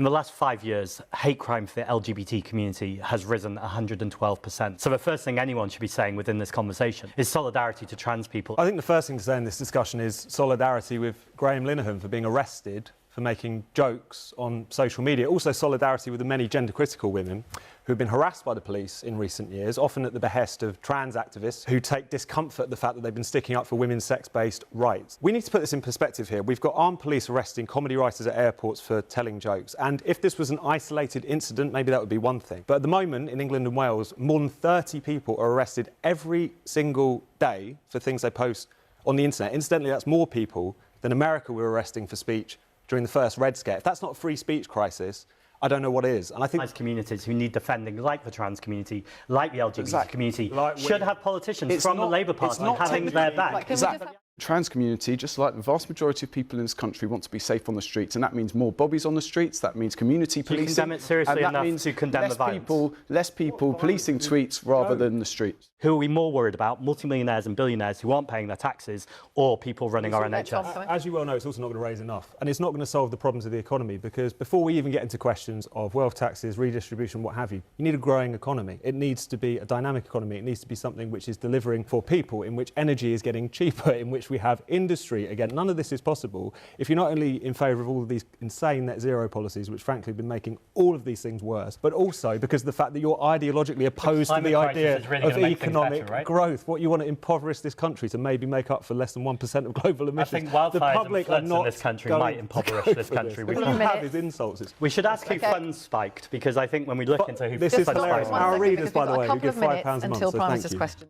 In the last 5 years, hate crime for the LGBT community has risen 112%. So the first thing anyone should be saying within this conversation is solidarity to trans people. I think the first thing to say in this discussion is solidarity with Graham Linehan for being arrested for making jokes on social media. Also solidarity with the many gender-critical women who've been harassed by the police in recent years, often at the behest of trans activists who take discomfort at the fact that they've been sticking up for women's sex-based rights. We need to put this in perspective here. We've got armed police arresting comedy writers at airports for telling jokes. And if this was an isolated incident, maybe that would be one thing. But at the moment, in England and Wales, more than 30 people are arrested every single day for things they post on the internet. Incidentally, that's more people than America were arresting for speech during the first Red Scare. If that's not a free speech crisis, I don't know what is. And I think communities who need defending, like the trans community, like the LGBT community, should have politicians from the Labour Party having their back. Trans community, just like the vast majority of people in this country, want to be safe on the streets, and that means more bobbies on the streets, that means community policing. You condemn it seriously enough to condemn the violence. Less people policing tweets rather than the streets. Who are we more worried about? Multimillionaires and billionaires who aren't paying their taxes, or people running our NHS? As you well know, it's also not going to raise enough. And it's not going to solve the problems of the economy, because before we even get into questions of wealth taxes, redistribution, what have you, you need a growing economy. It needs to be a dynamic economy. It needs to be something which is delivering for people, in which energy is getting cheaper, in which we have industry. Again, none of this is possible if you're not only in favour of all of these insane net zero policies, which frankly have been making all of these things worse, but also because of the fact that you're ideologically opposed to the idea of economic growth. What you want to impoverish this country to maybe make up for less than 1% of global emissions. I think wildfires and floods in this country might impoverish this country. What you have is insults. We should ask who funds spiked, because I think when we look into who this is funds hilarious. spiked... Our readers, by the way, who give £5 a month, until so Prime thank Minister's you. question.